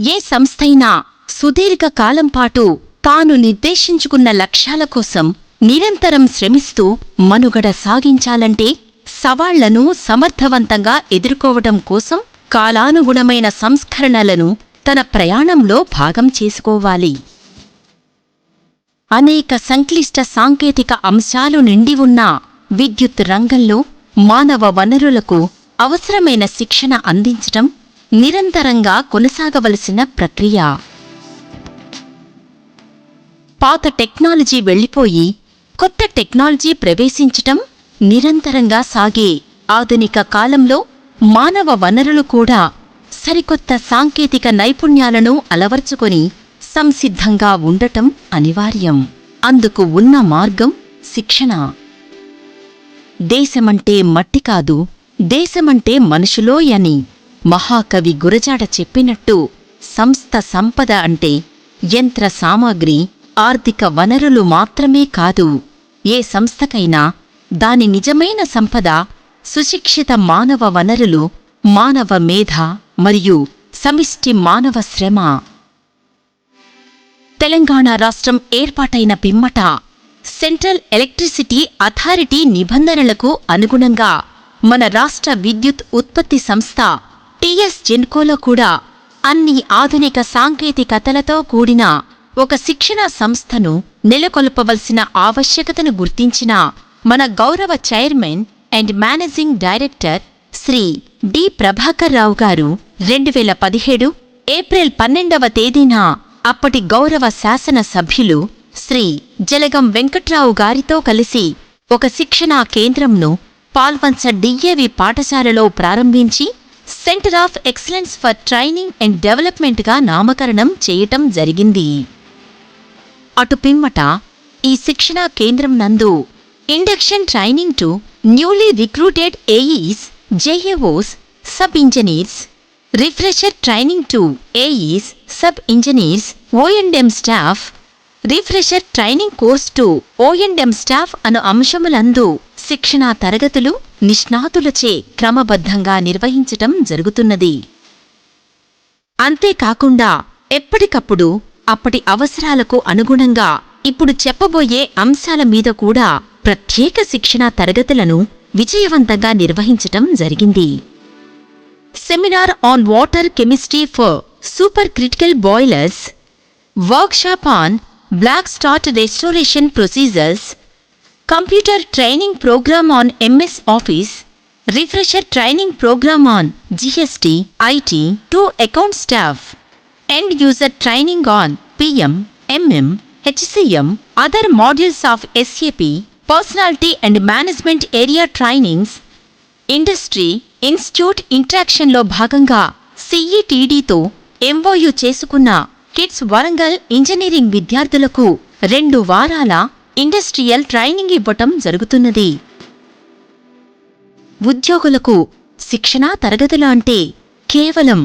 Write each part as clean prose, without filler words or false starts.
ఏ సంస్థైనా సుదీర్ఘ కాలం పాటు తాను నిర్దేశించుకున్న లక్ష్యాల కోసం నిరంతరం శ్రమిస్తూ మనుగడ సాగించాలంటే సవాళ్లను సమర్థవంతంగా ఎదుర్కోవడం కోసం కాలానుగుణమైన సంస్కరణలను తన ప్రయాణంలో భాగం చేసుకోవాలి. అనేక సంక్లిష్ట సాంకేతిక అంశాలు నిండి ఉన్న విద్యుత్ రంగంలో మానవ వనరులకు అవసరమైన శిక్షణ అందించటం నిరంతరంగా కొనసాగవలసిన ప్రక్రియ. పాత టెక్నాలజీ వెళ్లిపోయి కొత్త టెక్నాలజీ ప్రవేశించటం నిరంతరంగా సాగే ఆధునిక కాలంలో మానవ వనరులు కూడా సరికొత్త సాంకేతిక నైపుణ్యాలను అలవర్చుకొని సంసిద్ధంగా ఉండటం అనివార్యం. అందుకు ఉన్న మార్గం శిక్షణ. దేశమంటే మట్టి కాదు, దేశమంటే మనుషులోయని మహాకవి గురజాడ చెప్పినట్టు సంస్థ సంపద అంటే యంత్ర సామాగ్రి, ఆర్థిక వనరులు మాత్రమే కాదు. ఏ సంస్థకైనా దాని నిజమైన సంపద సుశిక్షిత మానవ వనరులు, మానవ మేధ మరియు సమిష్టి మానవ శ్రమ. తెలంగాణ రాష్ట్రం ఏర్పాటైన పిమ్మట సెంట్రల్ ఎలక్ట్రిసిటీ అథారిటీ నిబంధనలకు అనుగుణంగా మన రాష్ట్ర విద్యుత్ ఉత్పత్తి సంస్థ టీఎస్ జెన్కోలో కూడా అన్ని ఆధునిక సాంకేతికతలతో కూడిన ఒక శిక్షణా సంస్థను నెలకొల్పవలసిన ఆవశ్యకతను గుర్తించిన మన గౌరవ chairman and managing director Shri D Prabhakar Rao garu 2017 April 12వ తేదీన అప్పటి గౌరవ శాసన సభ్యులు శ్రీ జలగం వెంకట్రావు గారితో కలిసి ఒక శిక్షణా కేంద్రంను పాల్వంచ డిఏవి పాఠశాలలో ప్రారంభించి centre of excellence for training and డెవలప్మెంట్గా నామకరణం చేయటం జరిగింది. అటు పిమ్మట ఈ శిక్షణా కేంద్రం నందు induction training to newly recruited AEs, JAOs, sub engineers, refresher training to AEs, sub engineers, O and M staff, refresher training course to O and M staff అను అంశములందు శిక్షణా తరగతులు నిష్ణాతులచే క్రమబద్ధంగా నిర్వహించటం జరుగుతున్నది. అంతేకాకుండా ఎప్పటికప్పుడు అప్పటి అవసరాలకు అనుగుణంగా ఇప్పుడు చెప్పబోయే అంశాల మీద కూడా ప్రత్యేక శిక్షణా తరగతులను విజయవంతంగా నిర్వహించటం జరిగింది. Seminar on water chemistry for super critical boilers, workshop on black start restoration procedures, computer training programme on MS office, refresher training programme on GST, IT to account staff, end user training on PM, MM, HCM, other modules of SAP, personality and management area trainings, industry institute ఇంట్రాక్షన్లో భాగంగా సిఈటిడితో MOU చేసుకున్న KITS Warangal engineering విద్యార్థులకు 2 వారాల industrial training ఇవ్వటం జరుగుతున్నది. ఉద్యోగులకు శిక్షణా తరగతులు అంటే కేవలం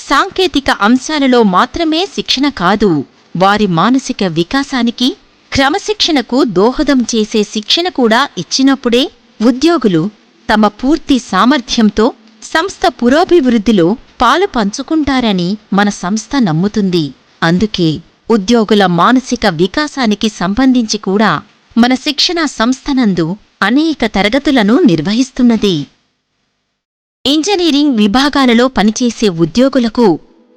సాంకేతిక అంశాలలో మాత్రమే శిక్షణ కాదు, వారి మానసిక వికాసానికి, క్రమశిక్షణకు దోహదం చేసే శిక్షణ కూడా ఇచ్చినప్పుడే ఉద్యోగులు తమ పూర్తి సామర్థ్యంతో సంస్థ పురోభివృద్ధిలో పాలు పంచుకుంటారని మన సంస్థ నమ్ముతుంది. అందుకే ఉద్యోగుల మానసిక వికాసానికి సంబంధించి కూడా మన శిక్షణా సంస్థనందు అనేక తరగతులను నిర్వహిస్తున్నది. ఇంజనీరింగ్ విభాగాలలో పనిచేసే ఉద్యోగులకు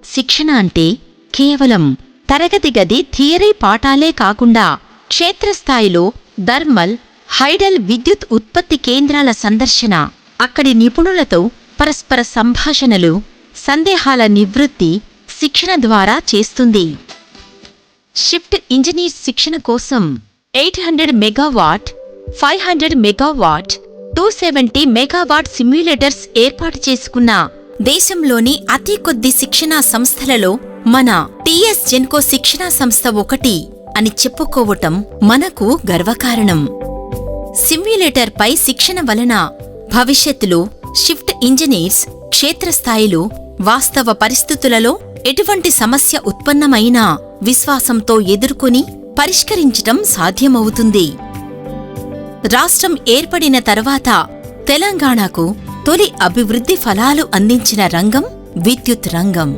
శిక్షణ అంటే కేవలం తరగతి గది థియరీ పాఠాలే కాకుండా క్షేత్రస్థాయిలో థర్మల్, హైడల్ విద్యుత్ ఉత్పత్తి కేంద్రాల సందర్శన, అక్కడి నిపుణులతో పరస్పర సంభాషణలు, సందేహాల నివృత్తి శిక్షణ ద్వారా చేస్తుంది. షిఫ్ట్ ఇంజనీర్ శిక్షణ కోసం 800 మెగావాట్, 500 మెగావాట్, 270 మెగావాట్ సిమ్యులేటర్స్ ఏర్పాటు చేసుకున్న దేశంలోని అతి కొద్ది శిక్షణా సంస్థలలో మన టీఎస్ జెన్కో శిక్షణా సంస్థ ఒకటి అని చెప్పుకోవటం మనకు గర్వకారణం. సిమ్యులేటర్పై శిక్షణ వలన భవిష్యత్తులో షిఫ్ట్ ఇంజనీర్స్ క్షేత్రస్థాయిలో వాస్తవ పరిస్థితులలో ఎటువంటి సమస్య ఉత్పన్నమైనా విశ్వాసంతో ఎదుర్కొని పరిష్కరించటం సాధ్యమవుతుంది. రాష్ట్రం ఏర్పడిన తర్వాత తెలంగాణకు తొలి అభివృద్ధి ఫలాలు అందించిన రంగం విద్యుత్ రంగం.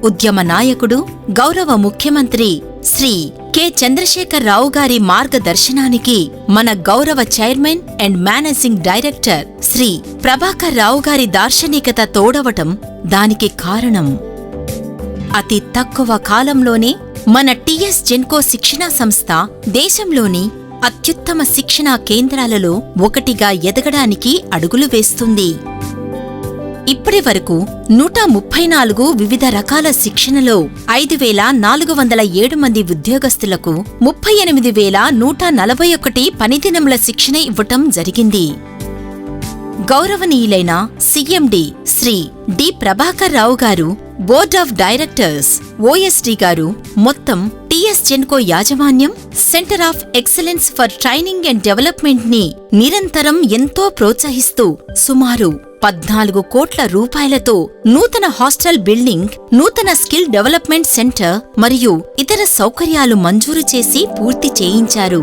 ఉద్యమ నాయకుడు, గౌరవ ముఖ్యమంత్రి శ్రీ కె. చంద్రశేఖర్ రావు గారి మార్గదర్శనానికి మన గౌరవ chairman and managing director Shri Prabhakar Rao garu దార్శనికత తోడవటం దానికి కారణం. అతి తక్కువ కాలంలోనే మన టిఎస్ జెన్కో శిక్షణా సంస్థ దేశంలోని అత్యుత్తమ శిక్షణా కేంద్రాలలో ఒకటిగా ఎదగడానికి అడుగులు వేస్తుంది. ఇప్పటి వరకు 134 వివిధ రకాల శిక్షణలో 5,407 మంది ఉద్యోగస్తులకు 38,141 పనిదినముల శిక్షణ ఇవ్వటం జరిగింది. గౌరవనీయులైన సిఎండి శ్రీ డి. ప్రభాకర్ రావు గారు, బోర్డ్ ఆఫ్ డైరెక్టర్స్ ఓఎస్డి గారు మొత్తం టిఎస్ జెన్కో యాజమాన్యం centre of excellence for training and development ని నిరంతరం ఎంతో ప్రోత్సహిస్తూ సుమారు 14 కోట్ల రూపాయలతో నూతన హాస్టల్ బిల్డింగ్, నూతన స్కిల్ డెవలప్మెంట్ సెంటర్ మరియు ఇతర సౌకర్యాలు మంజూరు చేసి పూర్తి చేయించారు.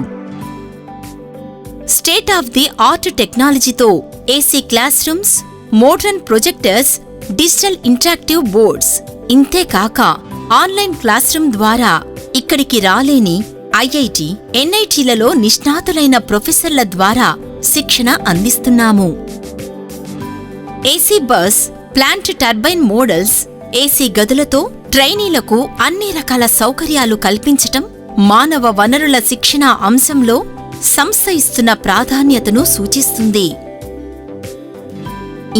స్టేట్ ఆఫ్ ది ఆర్ట్ టెక్నాలజీతో AC class rooms, modern projectors, digital interactive boards, ఇంతేకాక ఆన్లైన్ క్లాస్ రూమ్ ద్వారా ఇక్కడికి రాలేని ఐఐటి, ఎన్ఐటీలలో నిష్ణాతులైన ప్రొఫెసర్ల ద్వారా శిక్షణ అందిస్తున్నాము. AC bus, plant turbine models, AC గదులతో ట్రైనీలకు అన్ని రకాల సౌకర్యాలు కల్పించటం మానవ వనరుల శిక్షణ అంశంలో సంస్థ ఇస్తున్న ప్రాధాన్యతను సూచిస్తుంది.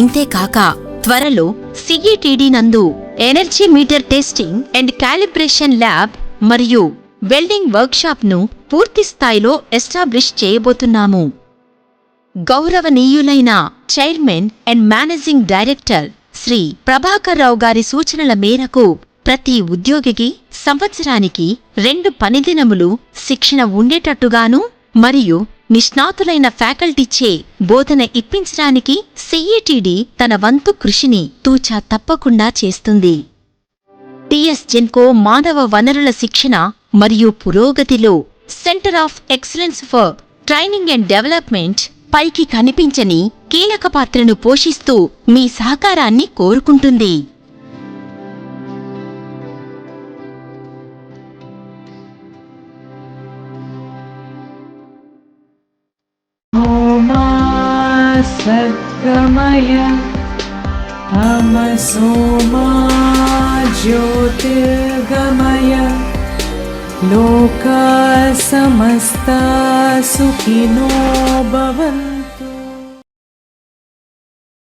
ఇంతేకాక త్వరలో సిఈటిడి నందు energy meter testing and calibration lab మరియు వెల్డింగ్ వర్క్షాప్ను పూర్తిస్థాయిలో ఎస్టాబ్లిష్ చేయబోతున్నాము. గౌరవనీయులైన chairman and managing director Shri Prabhakar Rao garu సూచనల మేరకు ప్రతి ఉద్యోగికి సంవత్సరానికి 2 పనిదినములు శిక్షణ ఉండేటట్టుగాను మరియు నిష్ణాతులైన ఫ్యాకల్టీచే బోధన ఇప్పించడానికి సిఈటిడి తన వంతు కృషిని తూచా తప్పకుండా చేస్తుంది. టిఎస్ జెన్కో మానవ వనరుల శిక్షణ మరియు పురోగతిలో centre of excellence for training and development పైకి కనిపించని కీలక పాత్రను పోషిస్తూ మీ సహకారాన్ని కోరుకుంటుంది. సద్గమయ తమసోమా జ్యోతిర్గమయ లోకా సమస్తా సుఖినో భవంతు.